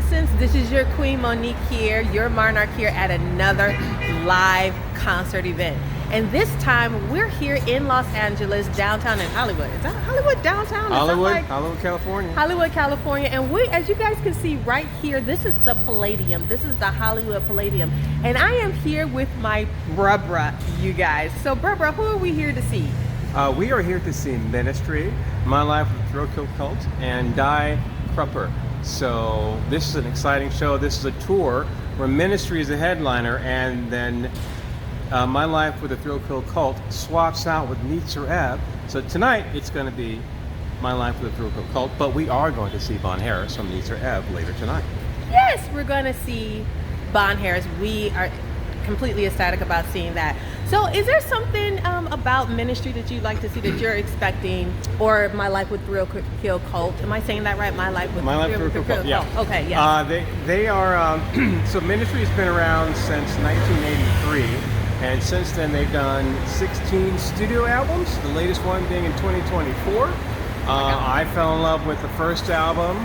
citizens, this is your Queen Monique here, your Monarch here at another live concert event. And this time we're here in Los Angeles, downtown in Hollywood. Is that Hollywood downtown? Hollywood, California. Hollywood, California. And we, as you guys can see right here, this is the Palladium. This is the Hollywood Palladium. And I am here with my bruh bruh, you guys. So bruh bruh, who are we here to see? We are here to see Ministry, My Life with Kult, and Krupps. So this is an exciting show. This is a tour where Ministry is a headliner, and then My Life with the Kult swaps out with Nitzer Ebb. So tonight it's going to be My Life with the Kult, but we are going to see Von Harris from Nitzer Ebb later tonight. Yes, we're going to see Von Harris. We are completely ecstatic about seeing that. So is there something about Ministry that you'd like to see that you're expecting, or My Life with Real Kult? Am I saying that right? My Life with Real Kult. Yeah. Okay. Yeah. They are. So Ministry has been around since 1983, and since then they've done 16 studio albums. The latest one being in 2024. I fell in love with the first album.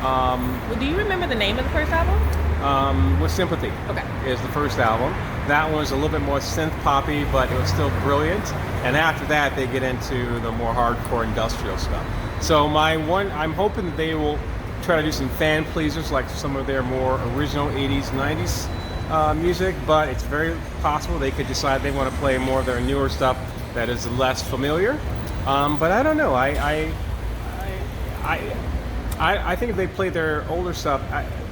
Well, do you remember the name of the first album? With Sympathy. Okay. Is the first album. That one was a little bit more synth poppy, but it was still brilliant. And after that, they get into the more hardcore industrial stuff. So I'm hoping that they will try to do some fan pleasers, like some of their more original 80s, 90s music. But it's very possible they could decide they want to play more of their newer stuff that is less familiar. But I don't know. I think if they play their older stuff,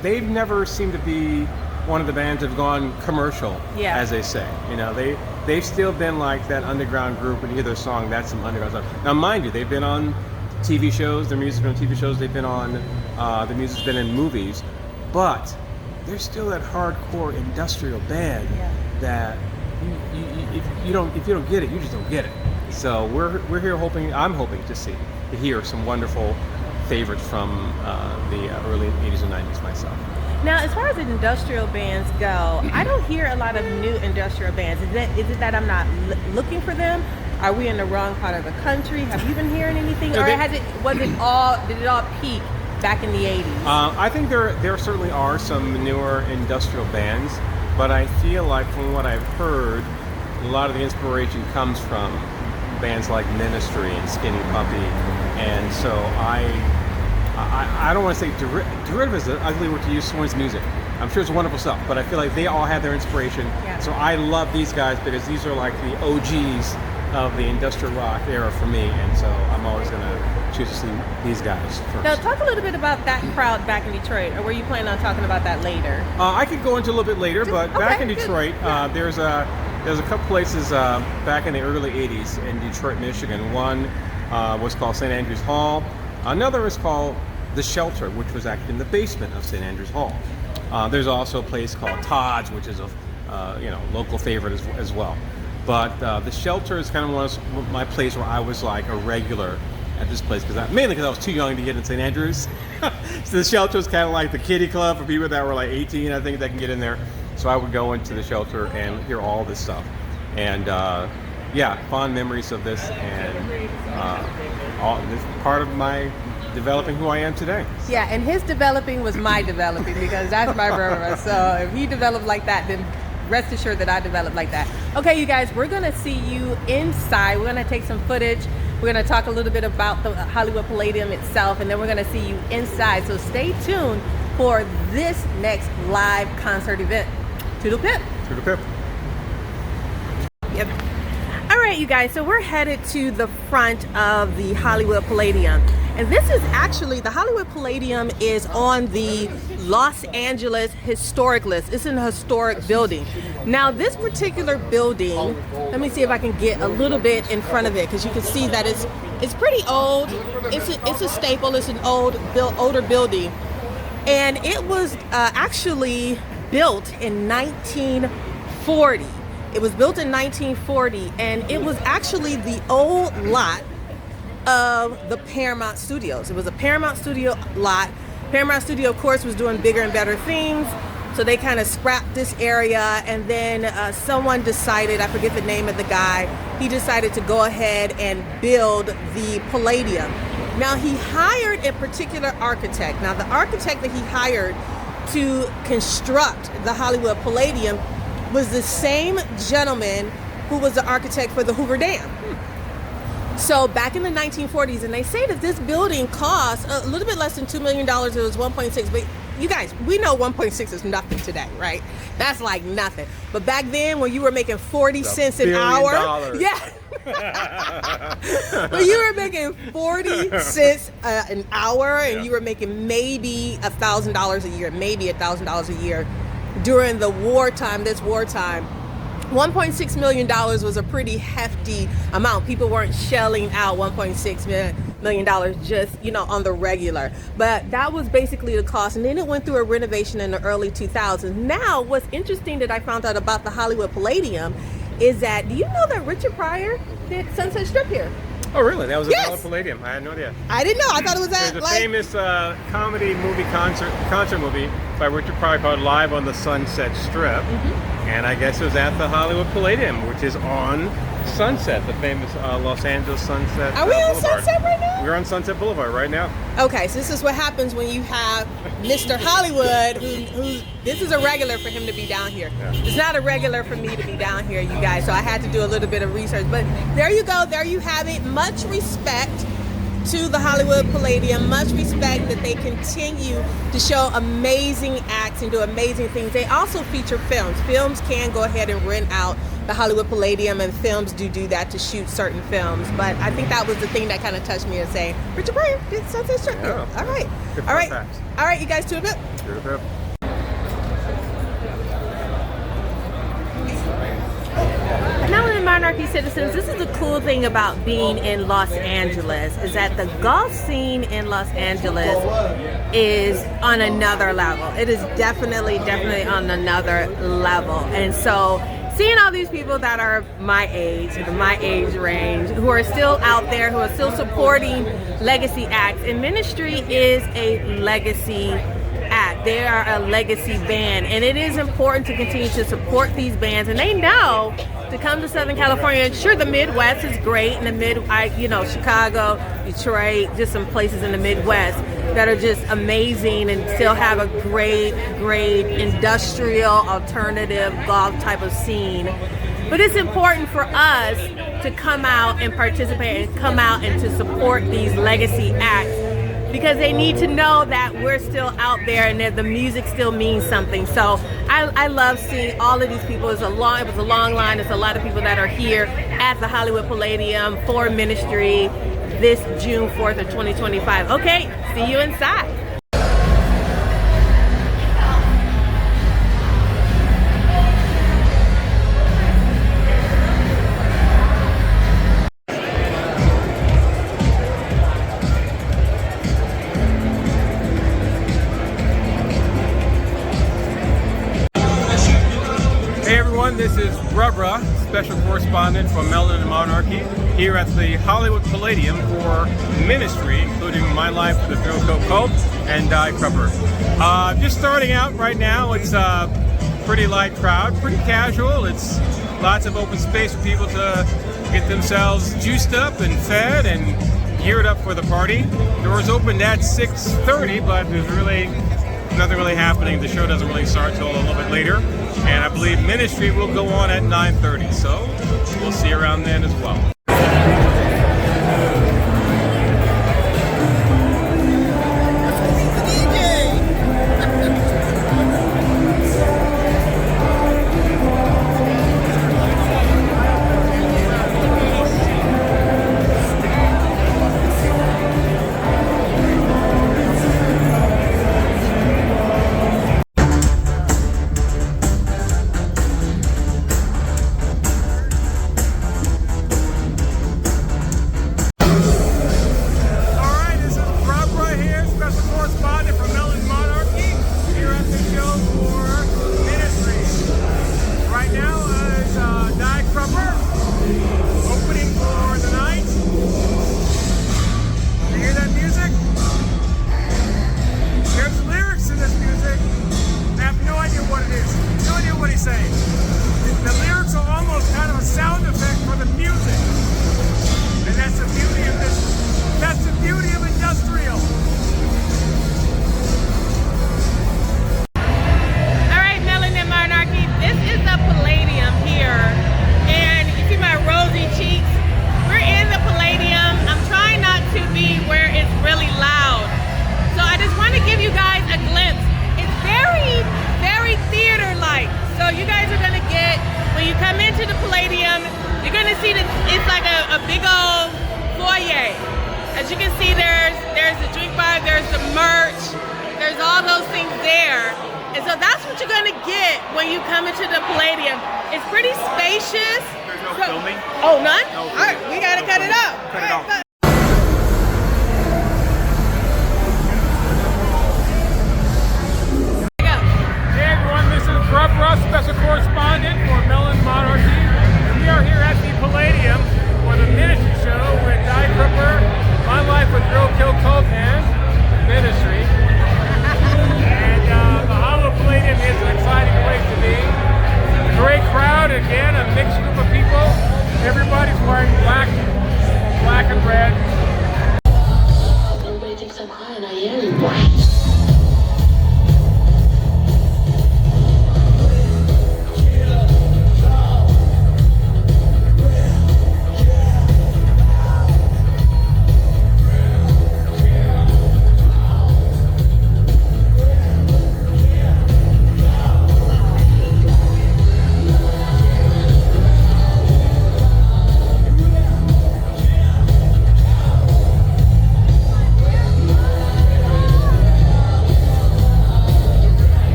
they've never seemed to be one of the bands that have gone commercial, as they say. You know, they've still been like that underground group. When you hear their song, that's some underground stuff. Now, mind you, they've been on TV shows. Their music's been on TV shows. They've been on. The music's been in movies, but they're still that hardcore industrial band that if you don't get it, you just don't get it. So we're here hoping. I'm hoping to hear some wonderful favorites from the early 80s and 90s myself. Now, as far as industrial bands go, I don't hear a lot of new industrial bands. Is it that I'm not looking for them? Are we in the wrong part of the country? Have you been hearing anything, or did it all peak back in the 80s? I think there certainly are some newer industrial bands, but I feel like from what I've heard, a lot of the inspiration comes from bands like Ministry and Skinny Puppy, and so I don't want to say derivative is an ugly word to use someone's music. I'm sure it's wonderful stuff, but I feel like they all have their inspiration. Yeah. So I love these guys because these are like the OGs of the industrial rock era for me, and so I'm always going to choose to see these guys first. Now, talk a little bit about that crowd back in Detroit, or were you planning on talking about that later? I could go into a little bit later, but back in Detroit, there's a couple places back in the early 80s in Detroit, Michigan. One was called St. Andrews Hall. Another is called The Shelter, which was actually in the basement of St. Andrews Hall. There's also a place called Todd's, which is a local favorite as well. But The Shelter is kind of my place where I was like a regular at this place, mainly because I was too young to get in St. Andrews. So The Shelter is kind of like the kiddie club for people that were like 18, I think, that can get in there. So I would go into The Shelter and hear all this stuff. And fond memories of this, and this part of my developing who I am today. Yeah, and his developing was my developing, because that's my brother. So if he developed like that, then rest assured that I developed like that. Okay, you guys, we're going to see you inside. We're going to take some footage. We're going to talk a little bit about the Hollywood Palladium itself, and then we're going to see you inside. So stay tuned for this next live concert event. Toodle pip. Toodle pip. Yep. All right, you guys, so we're headed to the front of the Hollywood Palladium. And this is actually, the Hollywood Palladium is on the Los Angeles historic list. It's an historic building. Now, this particular building, let me see if I can get a little bit in front of it, because you can see that it's pretty old. It's a staple. It's an older building. And it was actually built in 1940. It was built in 1940, and it was actually the old lot of the Paramount Studios. It was a Paramount Studio lot. Paramount Studio, of course, was doing bigger and better things, so they kind of scrapped this area, and then someone decided, I forget the name of the guy, he decided to go ahead and build the Palladium. Now, he hired a particular architect. Now, the architect that he hired to construct the Hollywood Palladium was the same gentleman who was the architect for the Hoover Dam. So back in the 1940s, and they say that this building cost a little bit less than $2 million. It was 1.6, but you guys, we know 1.6 is nothing today, right? That's like nothing. But back then, when you were making 40 cents an hour, yeah. When you were making 40 cents an hour, and you were making maybe $1,000 a year, maybe $1,000 a year during the wartime, this wartime, $1.6 million was a pretty hefty amount. People weren't shelling out $1.6 million just, you know, on the regular. But that was basically the cost. And then it went through a renovation in the early 2000s. Now, what's interesting that I found out about the Hollywood Palladium is that, do you know that Richard Pryor did Sunset Strip here? Oh, really? That was a Yes. Hollywood Palladium. I had no idea. I didn't know. I thought it was that. There's a famous comedy movie concert movie by Richard Pryor called Live on the Sunset Strip. And I guess it was at the Hollywood Palladium, which is on Sunset, the famous Los Angeles Sunset Are we on Boulevard. Sunset right now? We're on Sunset Boulevard right now. Okay, so this is what happens when you have Mr. Hollywood, who this is a regular for him to be down here. Yeah. It's not a regular for me to be down here, you guys, so I had to do a little bit of research. But there you go, there you have it. Much respect to the Hollywood Palladium, much respect that they continue to show amazing acts and do amazing things. They also feature films. Films can go ahead and rent out the Hollywood Palladium, and films do that to shoot certain films. But I think that was the thing that kind of touched me and saying, Richard Pryor did Sunset Strip. Yeah. All right. Good All right. facts. All right, you guys, to a bit. Good. Now, in Monarchy citizens, this is the cool thing about being in Los Angeles, is that the golf scene in Los Angeles is on another level. It is definitely on another level. And so seeing all these people that are my age range, who are still out there, who are still supporting legacy acts, and Ministry is a legacy act. They are a legacy band, and it is important to continue to support these bands. And they know to come to Southern California. And sure, the Midwest is great, and Chicago, Detroit, just some places in the Midwest that are just amazing and still have a great industrial alternative golf type of scene. But it's important for us to come out and participate and come out and to support these legacy acts, because they need to know that we're still out there and that the music still means something. So I love seeing all of these people. It was a long line. It's a lot of people that are here at the Hollywood Palladium for Ministry this June 4th of 2025. Okay, see you inside. This is Bruh Bruh, special correspondent for Melanin and Monarchy, here at the Hollywood Palladium for Ministry, including my life for the film Kult and Die Krupps. Just starting out right now. It's a pretty light crowd, pretty casual. It's lots of open space for people to get themselves juiced up and fed and geared up for the party. Doors opened at 6:30, but there's really nothing really happening. The show doesn't really start till a little bit later. And I believe Ministry will go on at 9:30, so we'll see you around then as well. As you can see, there's the drink bar, there's the merch, there's all those things there. And so that's what you're gonna get when you come into the Palladium. It's pretty spacious. There's no filming? Oh, none? No All right, we gotta cut it out. Cut it off. Hey everyone, this is Bruh Bruh, special correspondent for Monarch and we are here at the Palladium for the ministry show with Krupps, My Life with Real Kill Kult and Ministry. And the Hollywood Palladium is an exciting place to be. A great crowd, again, a mixed group of people. Everybody's wearing black and red. Everybody thinks I'm high and I am.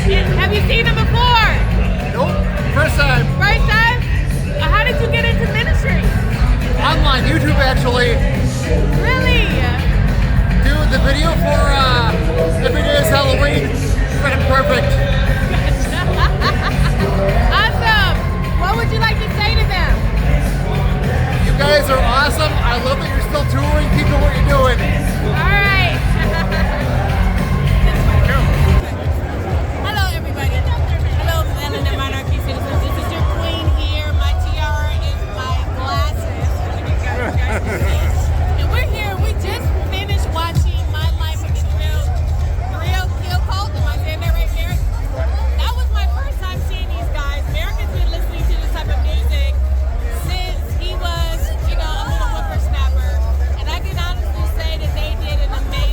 Have you seen them before? Nope, first time. First time? How did you get into ministry? Online, YouTube actually. Really? Dude, the video for Every Day is Halloween, freaking perfect. Awesome. What would you like to say to them? You guys are awesome. I love that you're still touring. Keep doing what you're doing. All right. Hello, everybody. Hello, Monarch citizens. This is your queen here. My tiara is my glasses. And we're here. We just finished watching My Life with the Real Kill Kult. Am I saying that right, Merrick? That was my first time seeing these guys. Merrick has been listening to this type of music since he was, a little whippersnapper. And I can honestly say that they did an amazing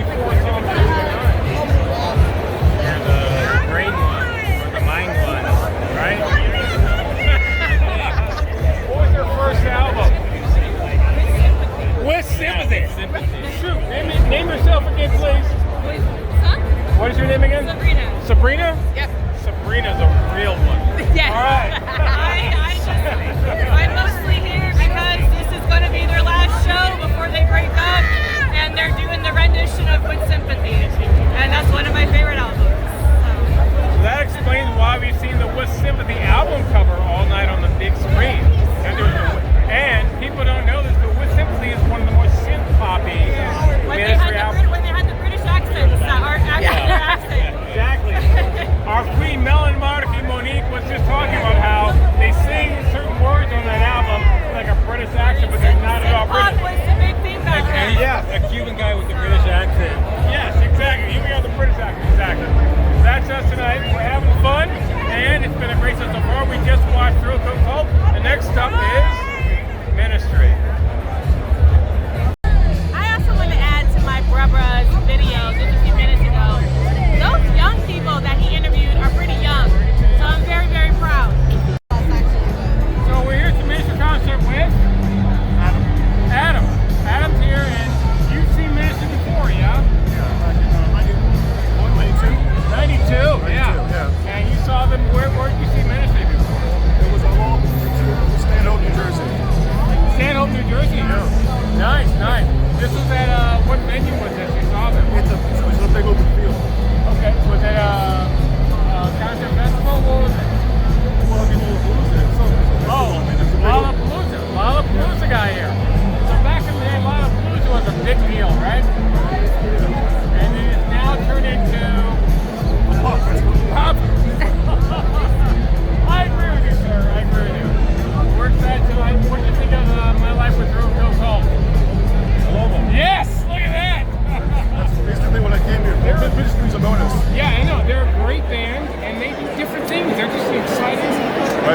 before Psalm 69? You're the brain one, or the mind one, right? What was their first album? With sympathy. Shoot, name yourself again, please. What is your name again? Sabrina. Sabrina? Yep. Sabrina's a real one. Yes. All right. I'm mostly here because this is going to be their last show before they break up, and they're doing the rendition of With Sympathy, and that's one of my favorite albums. So that explains why we've seen the With Sympathy album cover all night on the big screen. And people don't know this, but With Sympathy is one of the more synth-poppy Ministry albums. When they had the British accents, our accent. Exactly. Our Queen Melon Monarchy Monique was just talking about how they sing certain words on that album like a British accent, but they're not at all Pop British. was the big thing back then. Yeah, a Cuban guy with a British accent. Yes, exactly. Here we have the British accent. Exactly. That's us tonight. We're having fun, and it's been a great show so far. We just watched Kult. The next up is Ministry. I also want to add to my Bruh Bruh's video just a few minutes ago. Those young people that he interviewed are pretty young, so I'm very, very proud. So we're here at the Ministry concert with Adam. Adam's here, and you've seen Ministry before, yeah? Yeah, back in 92. 92, yeah. And you saw them, where did you see Ministry before? It was a long Stanhope, New Jersey. Stanhope, New Jersey? Yeah. Nice. This was at, what venue was this? You saw them? It was a big open field. Okay, was it a concert festival? What was it? Well, you know, Lollapalooza guy here. So back in the day, Lollapalooza was a big deal, right? And it is now turned into a pub. I agree with you, sir. I agree with you. We're excited tonight. What did you think of My Life with Kult? I love them. Yes! Look at that! That's basically what I came here for. Ministry's a bonus. Yeah, I know. They're a great band, and they do different things. They're just exciting,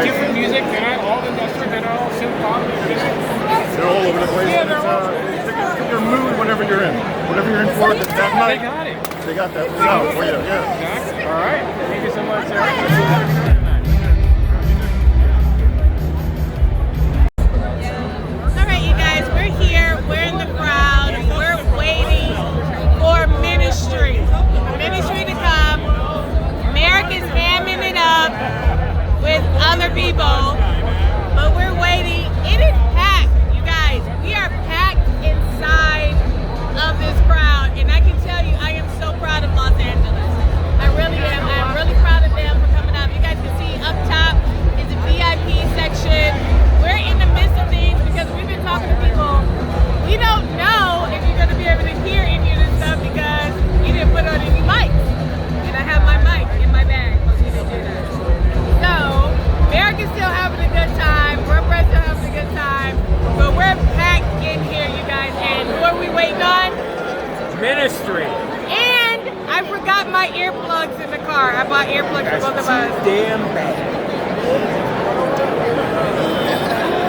different music. They're not all industrial. They're not all synth-pop. They're all over the place. Yeah, and they're all over. pick your mood whenever you're in. Whatever you're in for that night. They got it. They got that sound for you. Yeah. Exactly. All right. Thank you so much, Sarah. All right, you guys, we're here. We're in the crowd. We're waiting for Ministry to come. America's hamming it up with other people, but we're waiting. It is packed, you guys. We are packed inside of this crowd, and I can tell you, I am so proud of Los Angeles. I really am. I'm really proud of them for coming up. You guys can see up top is the VIP section. We're in the midst of things because we've been talking to people. We don't know if you're going to be able to hear any of this stuff because you didn't put on any mics. And I have my mic in my bag. Oh, you didn't do that. So, America's still having a good time. Bruh Bruh's still having a good time. But we're packed in here, you guys. And who are we waiting on? Ministry. And I forgot my earplugs in the car. I bought earplugs for both of us. Damn bad.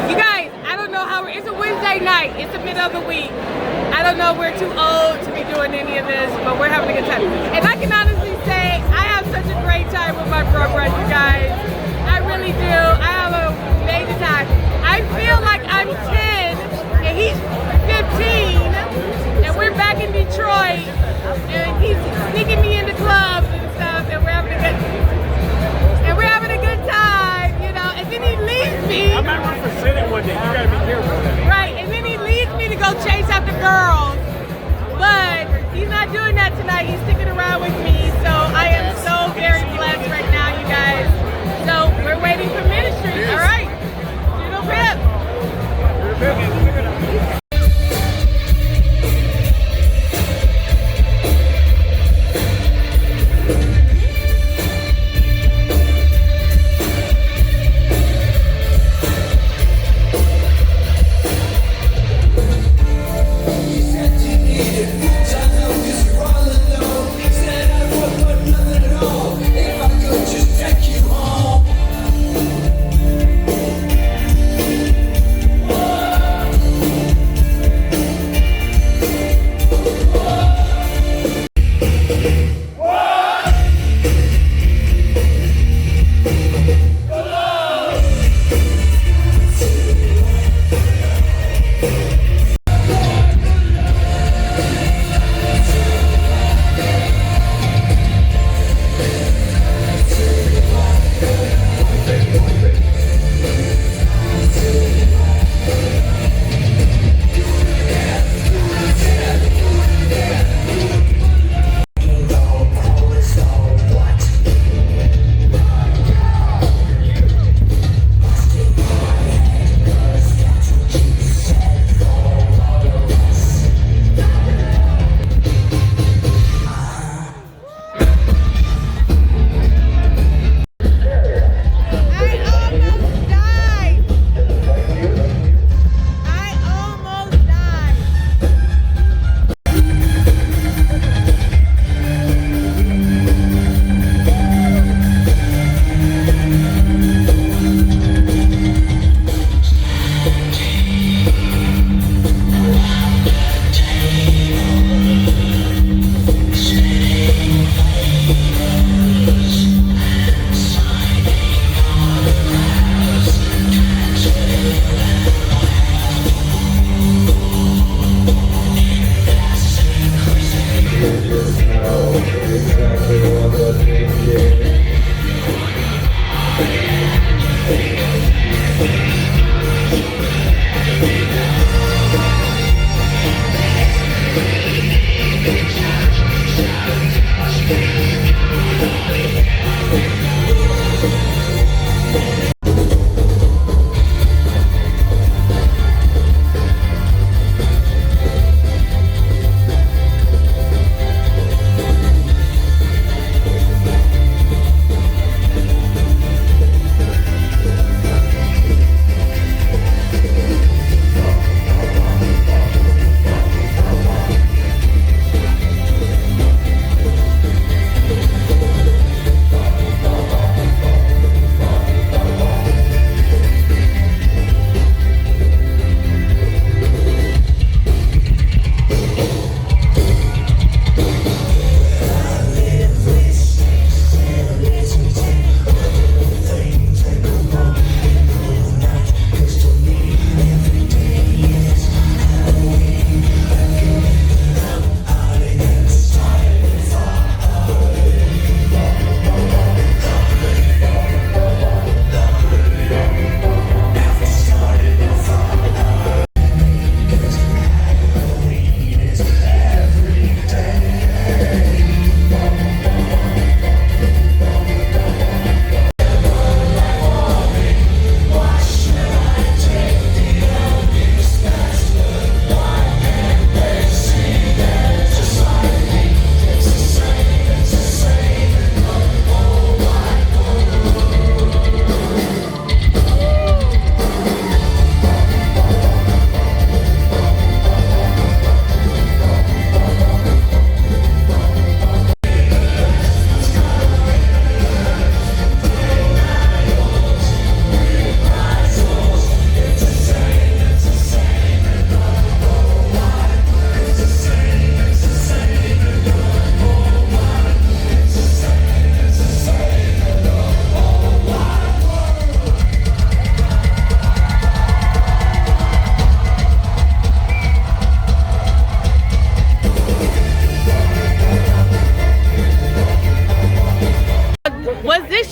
You guys, I don't know how it's a Wednesday night. It's the middle of the week. I don't know if we're too old to be doing any of this, but we're having a good time. And I can honestly say I have such a great time with my Bruh Bruh, you guys. I really do. I have a amazing time. I feel like I'm 10 and he's 15 and we're back in Detroit and he's sneaking me into clubs and stuff and we're having a good time, you know, and then he leaves me. I might run for Senate one day. You gotta be careful. Right, and then he leaves me to go chase after girls. But he's not doing that tonight. He's sticking around with me. So I am so very blessed right now, you guys. So we're waiting for Ministry. All right. Doodle pip.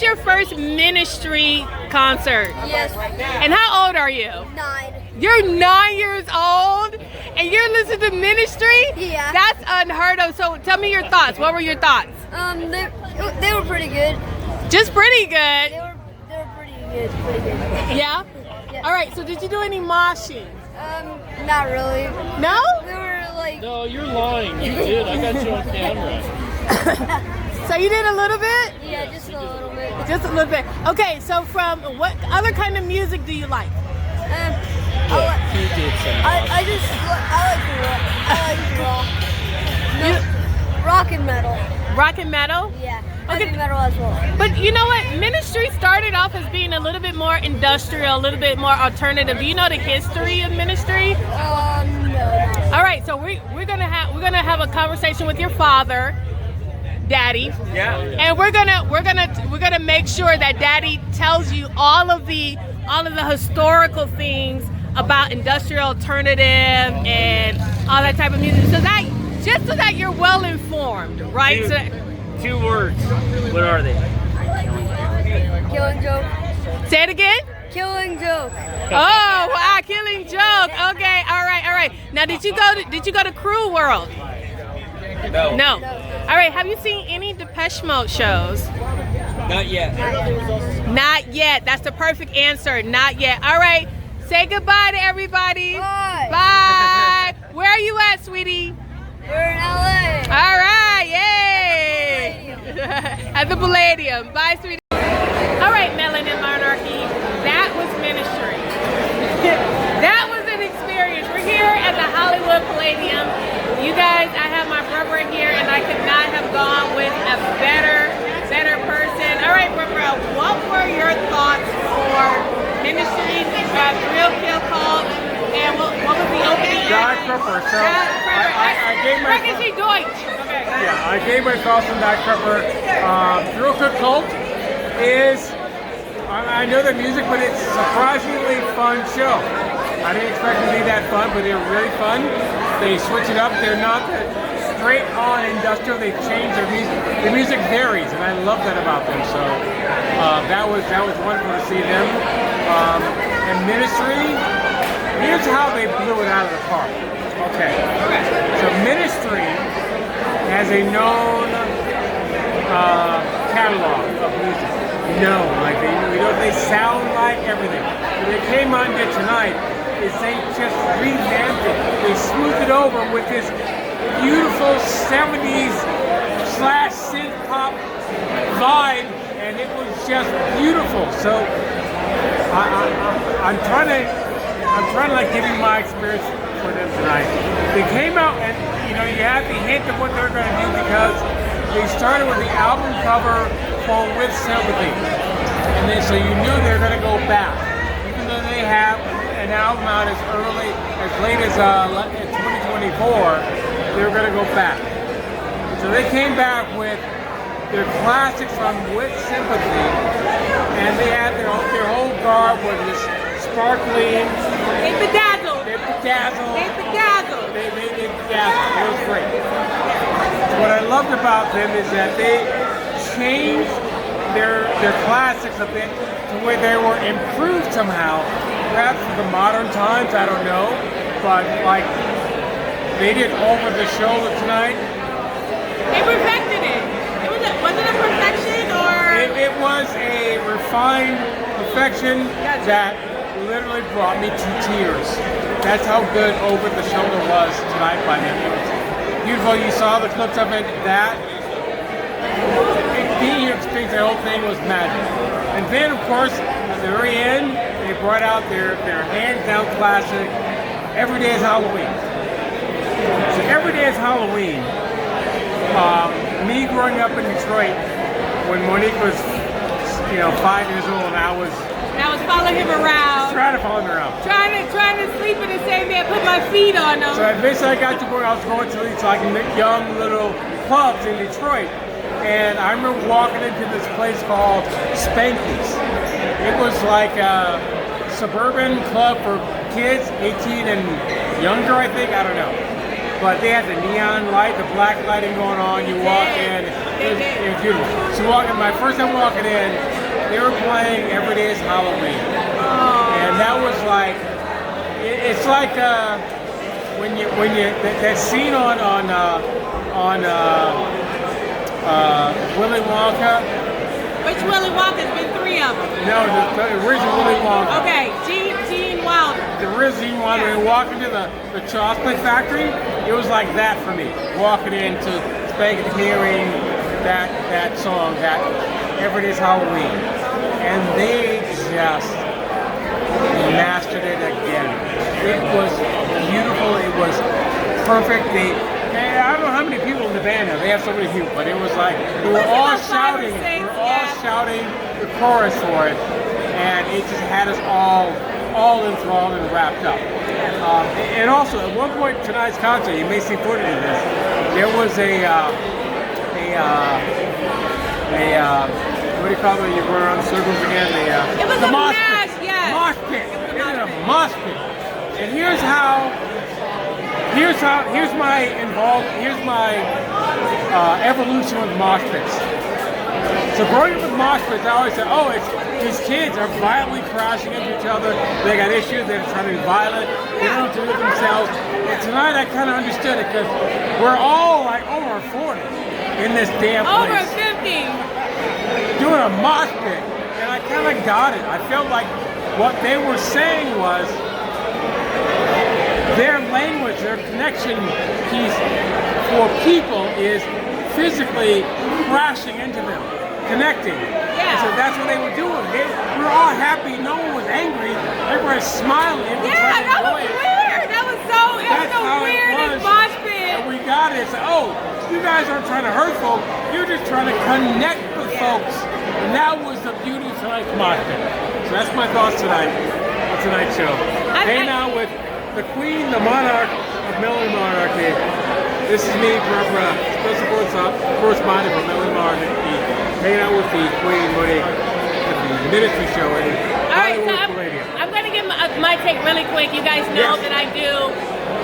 your first ministry concert? Yes. And how old are you? 9. You're 9 years old and you're listening to ministry? Yeah. That's unheard of. So tell me your thoughts. What were your thoughts? They were pretty good. Just pretty good. They were pretty good. Pretty good. Yeah? Yeah. All right, so did you do any moshing? Not really. No? We were like. No, you're lying. You did. I got you on camera. So you did a little bit? Yeah, just a little bit. Just a little bit. Okay, so from what other kind of music do you like? He did some. I like rock. No, rock and metal. Rock and metal? Yeah. Okay. Heavy metal as well. But you know what? Ministry started off as being a little bit more industrial, a little bit more alternative. Do you know the history of ministry? No. All right, so we're gonna have a conversation with your father, Daddy. Yeah. And we're gonna make sure that Daddy tells you all of the historical things about industrial alternative and all that type of music, so that you're well informed, right? Two words. What are they? Killing joke. Say it again. Killing joke. Oh, wow, killing joke. Okay, all right. Now, did you go to Crew World? No. All right. Have you seen any Depeche Mode shows? Not yet. Not yet. That's the perfect answer. Not yet. All right. Say goodbye to everybody. Bye. Bye. Where are you at, sweetie? We're in LA. All right. Yay. At the Palladium. Bye, sweetie. All right, Melon and Monarchy. That was ministry. That was an experience. We're here at the Hollywood Palladium. You guys, I have my brother here, and I could not have gone with a better person. All right, brother, what were your thoughts for ministry, Real Kill Kult, and what was the opening? Krupps. So I gave my Deutsch. Okay. Yeah, I gave my thoughts on Krupps. Real Kill Kult is, I know the music, but it's a surprisingly fun show. I didn't expect it to be that fun, but they were really fun. They switch it up. They're not straight on industrial. They changed their music. The music varies, and I love that about them. So that was wonderful to see them. And Ministry, here's how they blew it out of the park. Okay. So Ministry has a known catalog of music. No, like they sound like everything. What they came on here tonight is they just revamped it. They smoothed it over with this beautiful 70s / synth pop vibe, and it was just beautiful. So I'm trying to like give you my experience for them tonight. They came out, and you have the hint of what they're going to do because they started with the album cover for With Sympathy, and then so you knew they were going to go back, even though they have an album out as late as 2024. They were going to go back. So they came back with their classics from With Sympathy, and they had their whole garb was this sparkling. They bedazzled. They bedazzled. They bedazzled. They bedazzled. It was great. What I loved about them is that they changed their classics a bit to where they were improved somehow. Perhaps for the modern times, I don't know. But like they did Over the Shoulder tonight. They perfected it. Was it a perfection or? It was a refined perfection that literally brought me to tears. That's how good Over the Shoulder was tonight by them. It was beautiful. You saw the clips of it. Being here to experience the whole thing was magic. And then, of course, at the very end, they brought out their hands-down classic, Every Day is Halloween. So Every Day is Halloween. Me growing up in Detroit, when Monique was, 5 years old, and I was following him around. Trying to follow him around. Trying to sleep in the same bed, put my feet on him. So eventually I got to where I was going to these like young little clubs in Detroit. And I remember walking into this place called Spanky's. It was like a suburban club for kids, 18 and younger, I think. I don't know. But they had the neon light, the black lighting going on. You walk in, it was beautiful. So my first time walking in, they were playing Every Day is Halloween. And that was like, it's like when you that scene on Willy Wonka. Which Willy Wonka? There's been 3 of them. No, the original Willy Wonka. Okay, Gene Wilder. The original Gene Wilder. When you walk into the chocolate factory, it was like that for me. Walking into Spanky, hearing that song, that Every Day's Halloween, and they just mastered it again. It was beautiful. It was perfect. I don't know how many people in the band now. They have so many people, but it was like they were all shouting. They were all shouting the chorus for it, and it just had us all enthralled and wrapped up. And also, at one point tonight's concert, you may see footage of this. There was what do you call it when you run around the circles again? It was the a mosh mash, pit. yes. Mosh pit. It was a mosh pit. And here's my evolution with mosh pits. So growing up with mosh pits, I always said, these kids are violently crashing into each other. They got issues. They're trying to be violent. They don't know what to do with themselves. And tonight I kind of understood it because we're all like over 40 in this damn place. Over 50. Doing a mosh pit. And I kind of got it. I felt like what they were saying was their language, their connection piece for people is physically crashing into them, connecting. Yeah. So that's what they were doing. We were all happy. No one was angry. Everybody was smiling. Yeah, that was weird. That was so weirdest mosh pit. And we got it. It's like, you guys aren't trying to hurt folks. You're just trying to connect with folks. And that was the beauty of tonight's mosh pit. So that's my thoughts tonight on tonight's show. Hanging out with the Queen, the Monarch of Melody Monarchy. This is me, Bruh Bruh, special correspondent for Melody Monarchy. Hanging out with the Queen, Monique, at the Ministry Show at Hollywood Palladium. I'm going to give my take really quick. You guys know that I do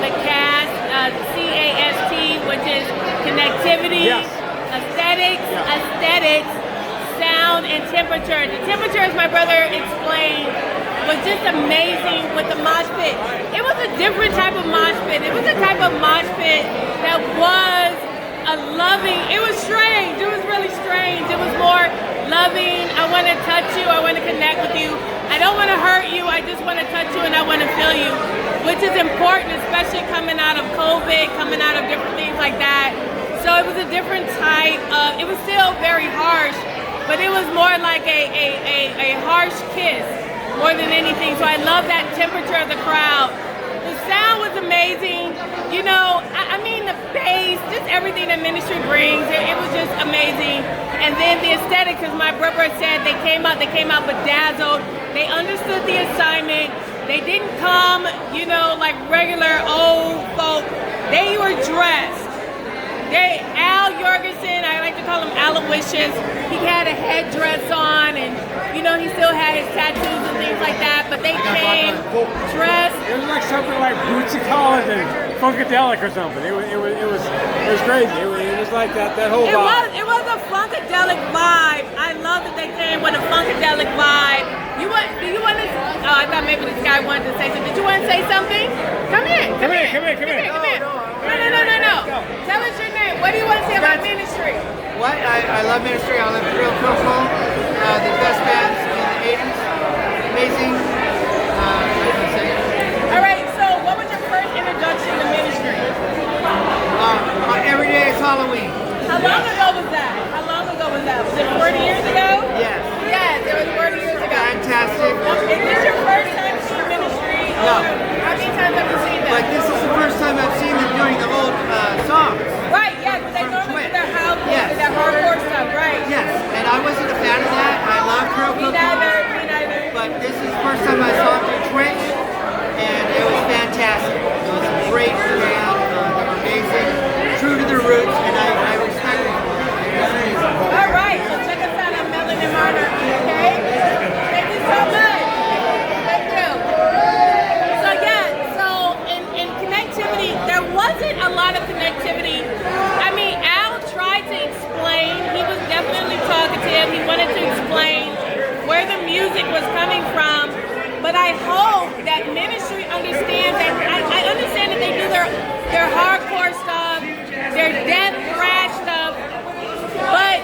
the cast, CAST, which is connectivity, Yes. aesthetics, sound, and temperature. The temperature, as my brother explained, was just amazing with the mosh pit. It was a different type of mosh pit. It was a type of mosh pit that was a loving, it was strange. It was really strange. It was more loving. I want to touch you. I want to connect with you. I don't want to hurt you. I just want to touch you and I want to feel you, which is important, especially coming out of COVID, coming out of different things like that. So it was a different type of, it was still very harsh, but it was more like a harsh kiss more than anything. So I love that temperature of the crowd. The sound was amazing. You know, I mean the bass, just everything that Ministry brings, it was just amazing. And then the aesthetics, as my brother said, they came out bedazzled. They understood the assignment. They didn't come, you know, like regular old folk. They were dressed. Al Jorgensen, I like to call him Aloysius, he had a headdress on and, you know, he still had his tattoos and things like that, but they came dressed. It was like something like Bootsy Collins and Funkadelic or something. It was crazy. It was like that whole vibe. It was a Funkadelic vibe. I love that they came with a Funkadelic vibe. Do you want to, oh, I thought maybe this guy wanted to say something. Did you want to say something? Come in. No. Tell us your name. What do you want to say about Ministry? What? I love Ministry. I love Real Coco. The best bands in the 80s. Amazing. All right, so what was your first introduction to Ministry? Every day is Halloween. How long ago was that? Was it 40 years ago? Yes. Yes, it was 40 years ago. Fantastic. Is this your first time seeing Ministry? No. How many times have you seen them? But this is the first time I've seen them doing the old songs. Right, yeah, because they normally do their house music, that hardcore stuff, right? Yes, and I wasn't a fan of that. I love Real Me Coco. neither. But this is the first time I saw them do Twitch, and it was fantastic. It was a great band. They were amazing, true to their roots, and I respect them. All right, so check us out on Melon and Monarch, okay? Thank you so much. Thank you. So yeah, so in connectivity, there wasn't a lot of connectivity. I mean, Al tried to explain. He was definitely talkative. He wanted to explain where the music was coming from. But I hope that Ministry understands that. I understand that they do their hardcore stuff, their death thrash stuff. But,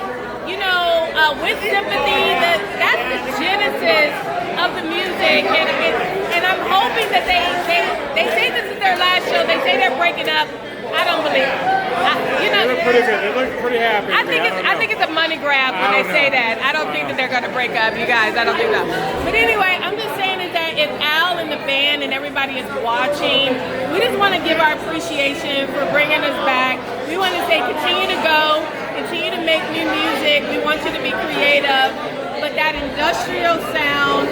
you know, with sympathy, that's the genesis of the music. And I'm hoping that they say this is their last show. They say they're breaking up. I don't believe it. You know, They look pretty good. They look pretty happy. I think it's a money grab when they say that. I don't think that they're going to break up, you guys. I don't think so. But anyway, I'm just saying is that if Al and the band and everybody is watching, we just want to give our appreciation for bringing us back. We want to say continue to go, continue to make new music. We want you to be creative. But that industrial sound,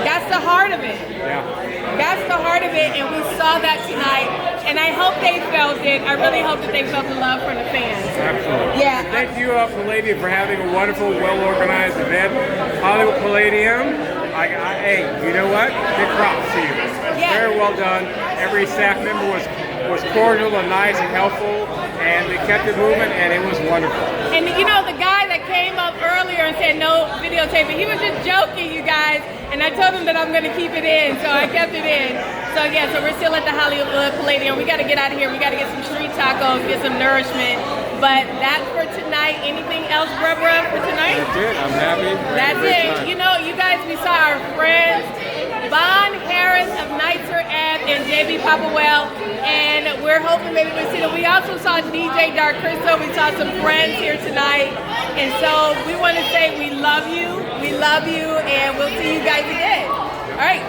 that's the heart of it. Yeah. That's the heart of it, and we saw that tonight. And I hope they felt it. I really hope that they felt the love from the fans. Absolutely. Yeah. Thank you, Palladium, for having a wonderful, well-organized event. Hollywood Palladium. Hey, you know what? Big props to you. Yeah. Very well done. Every staff member was cordial and nice and helpful, and they kept it moving, and it was wonderful. And you know, the guy that came up earlier and said no videotaping, he was just joking, you guys. And I told him that I'm going to keep it in, so I kept it in. So yeah, so we're still at the Hollywood Palladium. We got to get out of here. We got to get some street tacos, get some nourishment. But that's for tonight. Anything else, Bruh Bruh, for tonight? That's it. I'm happy. That's it. You know, you guys, we saw our friends, Von Harris of Nitzer Ave and JB Popawell, and we're hoping maybe we see them. We also saw DJ Dark Crystal. We saw some friends here tonight, and so we want to say we love you, and we'll see you guys again. All right.